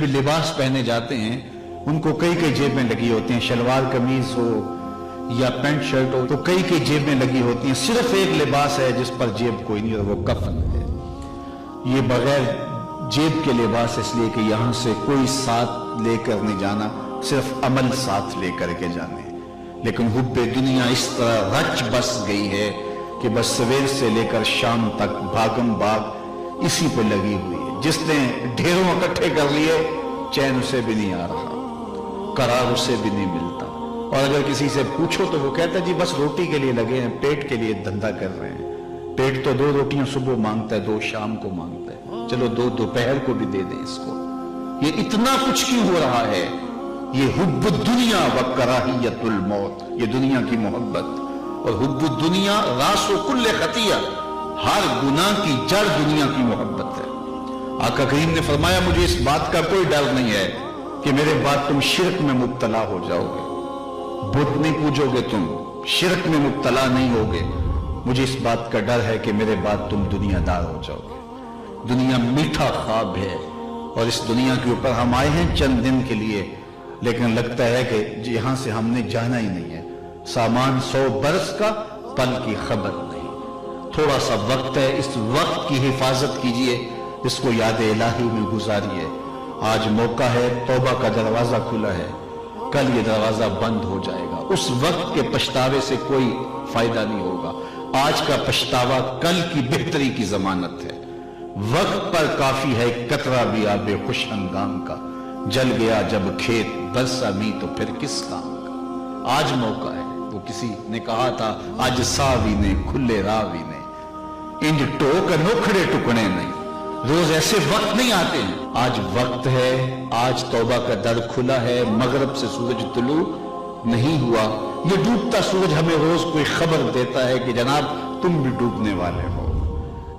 भी लिबास पहने जाते हैं उनको कई कई जेबें लगी होती हैं, शलवार कमीज हो या पैंट शर्ट हो तो कई कई जेबें लगी होती हैं। सिर्फ एक लिबास है जिस पर जेब कोई नहीं, और वो कफन है। ये बगैर जेब के लिबास इसलिए कि यहां से कोई साथ लेकर नहीं जाना, सिर्फ अमल साथ लेकर के जाने। लेकिन हुब्बे दुनिया इस तरह रच बस गई है कि बस सवेर से लेकर शाम तक भागम भाग इसी पे लगी हुई है। जिसने ढेरों इकट्ठे कर लिए चैन उसे भी नहीं आ रहा, करार उसे भी नहीं मिलता। और अगर किसी से पूछो तो वो कहता है जी बस रोटी के लिए लगे हैं, पेट के लिए धंधा कर रहे हैं। पेट तो 2 रोटियां सुबह मांगता है, 2 शाम को मांगता है, चलो 2 दोपहर को भी दे दें इसको। ये इतना कुछ क्यों हो रहा है? ये हुब्बुद दुनिया व कराहियतुल मौत, ये दुनिया की मोहब्बत। और हुब्बुद दुनिया रासो कुल्ले खतिया, हर गुनाह की जड़ दुनिया की मोहब्बत है। आका करीम ने फरमाया मुझे इस बात का कोई डर नहीं है कि मेरे बाद तुम शिरक में मुब्तला हो जाओगे, बुत नहीं पूजोगे, तुम शिरक में मुब्तला नहीं होगे। मुझे इस बात का डर है कि मेरे बाद तुम दुनियादार हो जाओगे। दुनिया मीठा ख्वाब है और इस दुनिया के ऊपर हम आए हैं चंद दिन के लिए, लेकिन लगता है कि यहां से हमने जाना ही नहीं है। सामान 100 बरस का, पल की खबर नहीं। थोड़ा सा वक्त है, इस वक्त की हिफाजत कीजिए, इसको याद इलाही में गुजारिए। आज मौका है, तौबा का दरवाजा खुला है, कल ये दरवाजा बंद हो जाएगा। उस वक्त के पछतावे से कोई फायदा नहीं होगा। आज का पछतावा कल की बेहतरी की जमानत है। वक्त पर काफी है कतरा भी आबे खुश हंगाम का, जल गया जब खेत बरसा मी तो फिर किस काम का। आज मौका है। वो किसी ने कहा था आज सावी ने खुले रावी ने इंज टोक नोखड़े टुकड़े नहीं। रोज ऐसे वक्त नहीं आते हैं। आज वक्त है, आज तौबा का दर खुला है। मगरब से सूरज तुलू नहीं हुआ, ये डूबता सूरज हमें रोज कोई खबर देता है कि जनाब तुम भी डूबने वाले हो।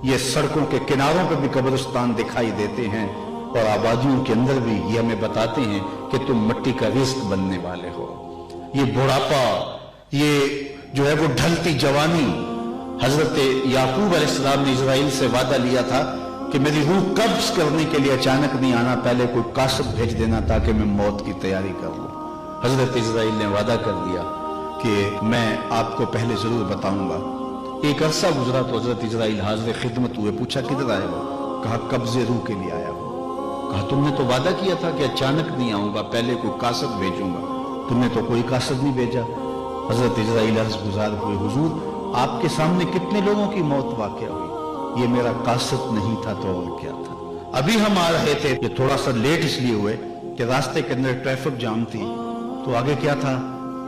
ये सड़कों के किनारों पर भी कब्रिस्तान दिखाई देते हैं और आबादियों के अंदर भी ये हमें बताते हैं कि तुम मिट्टी का रिस्क बनने वाले हो। ये बुढ़ापा, ये जो है वो ढलती जवानी। हजरत याकूब अलैहिस्सलाम ने इजराइल से वादा लिया था कि मेरी रूह कब्ज करने के लिए अचानक नहीं आना, पहले कोई कासिब भेज देना ताकि मैं मौत की तैयारी कर लूं। हजरत इजराइल ने वादा कर दिया कि मैं आपको पहले जरूर बताऊंगा। एक अरसा गुजरा तो हजरत इजराइल हाजिर खिदमत हुए। पूछा किधर आए हो? कहा कब्जे रूह के लिए आया हो। कहा तुमने तो वादा किया था कि अचानक नहीं आऊंगा, पहले कोई कासिब भेजूंगा, तुमने तो कोई कासिब नहीं भेजा। हजरत इजराइल अर्ज गुजार हुए, हुजूर आपके सामने कितने लोगों की मौत वाक़या हुई, ये मेरा कासिब नहीं था तो और क्या था। अभी हम आ रहे थे, ये थोड़ा सा लेट इसलिए हुए कि रास्ते के अंदर ट्रैफिक जाम थी। तो आगे क्या था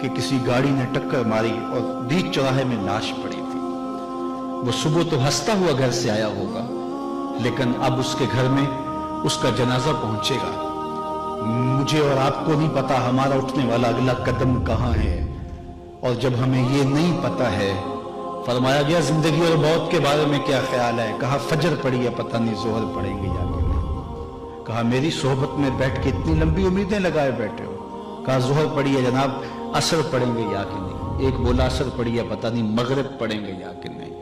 कि किसी गाड़ी ने टक्कर मारी और बीच चौराहे में लाश पड़ी थी। वो सुबह तो हंसता हुआ घर से आया होगा, लेकिन अब उसके घर में उसका जनाजा पहुंचेगा। मुझे और आपको नहीं पता हमारा उठने वाला अगला कदम कहां है। और जब हमें ये नहीं पता है, फरमाया गया जिंदगी और मौत के बारे में क्या ख्याल है? कहा फजर पड़ी है, पता नहीं जोहर पड़ेंगे या कि नहीं। कहा मेरी सोहबत में बैठ के इतनी लंबी उम्मीदें लगाए बैठे हो। कहा जोहर पड़ी है जनाब, असर पड़ेंगे या कि नहीं। एक बोला असर पड़ी है, पता नहीं मगरिब पड़ेंगे या कि नहीं।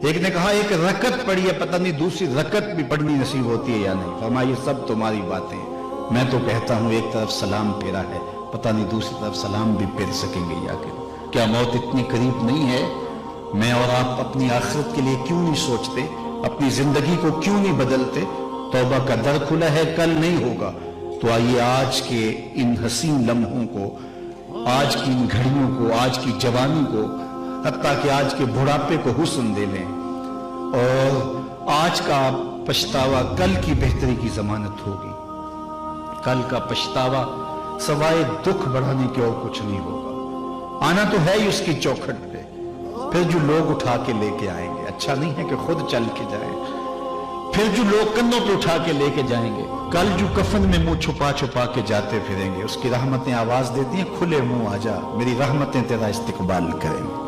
एक ने कहा एक रकत पड़ी है, पता नहीं दूसरी रकत भी पढ़नी नसीब होती है या नहीं। फरमाया ये सब तुम्हारी बातें, मैं तो कहता हूं एक तरफ सलाम फेरा है, पता नहीं दूसरी तरफ सलाम भी फेर सकेंगे या कि नहीं। क्या मौत इतनी करीब नहीं है? मैं और आप अपनी आखिरत के लिए क्यों नहीं सोचते? अपनी जिंदगी को क्यों नहीं बदलते? तौबा का दर खुला है, कल नहीं होगा। तो आइए आज के इन हसीन लम्हों को, आज की इन घड़ियों को, आज की जवानी को, हत्ता कि आज के बुढ़ापे को हुस्न दे लें। और आज का पछतावा कल की बेहतरी की जमानत होगी। कल का पछतावा सवाए दुख बढ़ाने के और कुछ नहीं होगा। आना तो है ही उसकी चौखट पे, फिर जो लोग उठा के लेके आएंगे। अच्छा नहीं है कि खुद चल के जाए, फिर जो लोग कंधों पे उठा के लेके जाएंगे। कल जो कफन में मुंह छुपा छुपा के जाते फिरेंगे, उसकी रहमतें आवाज देती हैं खुले मुंह आजा, मेरी रहमतें तेरा इस्तकबाल करेंगे।